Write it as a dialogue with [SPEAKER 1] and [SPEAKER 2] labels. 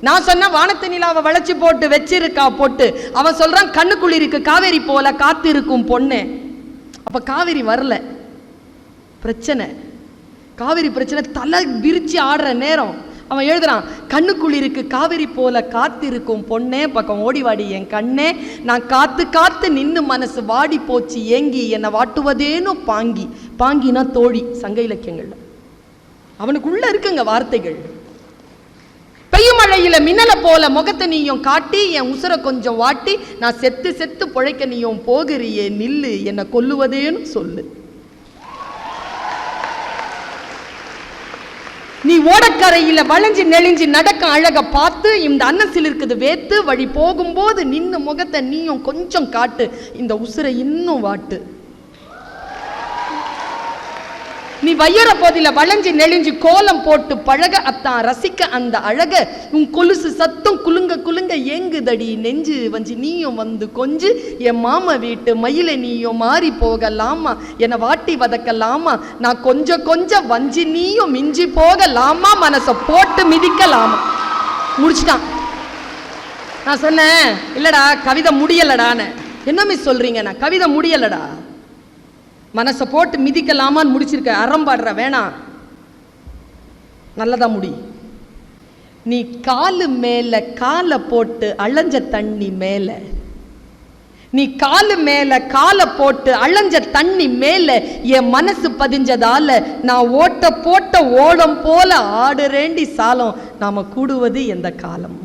[SPEAKER 1] நான் சொன்ன வானத்து நிலாவை வளைச்சு போட்டு வச்சிருக்கா பொட்டு. அவன் சொல்றான் கண்ணுக்குள்ளிருக்கு காவேரி போல காத்திருக்கும் பொண்ணு. அப்ப காவேரி வரல, பிரச்சனை, காவேரி பிரச்சனை தலை விரிச்சு ஆடுற நேரம். அவன் எழுதுறான் கண்ணுக்குள்ளிருக்கு காவேரி போல காத்திருக்கும் பொண்ணே, பக்கம் ஓடி வாடி என் கண்ணே, நான் காத்து காத்து நின்னு மனசு வாடி போச்சு ஏங்கி என்னை வாட்டுவதேனோ பாங்கி. பாங்கினா தோழி, சங்க இலக்கியங்கள்ல. அவனுக்குள்ள இருக்குங்க வார்த்தைகள். பெய்யும் மழையில மின்னல போல முகத்தை நீயும் காட்டி என் உசுர கொஞ்சம் வாட்டி, நான் செத்து செத்து பொழைக்க நீயும் போகிறியே நில்லு, என்னை கொல்லுவதேன்னு சொல்லு. நீ ஓடக்கரையில வளைஞ்சு நெளிஞ்சு நடக்க அழக பார்த்து இந்த அன்னசில் இருக்குது வேத்து, வழி போகும்போது நின்னு முகத்தை நீயும் கொஞ்சம் காட்டு, இந்த உசுரை இன்னும் வாட்டு. நீ வையற போதில வளைஞ்சு நெளிஞ்சு கோலம் போட்டு பழக அத்தான் ரசிக்க அந்த அழக, உன் கொலுசு சத்தம் குலுங்க குலுங்க ஏங்குதடி நெஞ்சு வஞ்சி நீயும் வந்து கொஞ்சு, என் மாமா வீட்டு மயில நீயும் மாறி போகலாமா, என்னை வாட்டி வதக்கலாமா, நான் கொஞ்சம் கொஞ்சம் வஞ்சி நீயும் மிஞ்சி போகலாமா, மனசை போட்டு மிதிக்கலாமா. முடிச்சுட்டான். நான் சொன்னேன் இல்லடா கவிதை முடியலடான்னு. என்ன மிஸ் சொல்றீங்க? நான் கவிதை முடியலடா, மனசை போட்டு மிதிக்கலாமான்னு முடிச்சிருக்க. அறம்பாடுற வேணாம், நல்லதா முடி. நீ காலு மேல காலை போட்டு அலைஞ்ச தண்ணி மேல, நீ காலு மேல காலை போட்டு அலைஞ்ச தண்ணி மேல என் மனசு பதிஞ்சதால நான் ஓட்ட போட்ட ஓடம் போல ஆடுறேண்டி சாலம், நாம கூடுவது எந்த காலம்.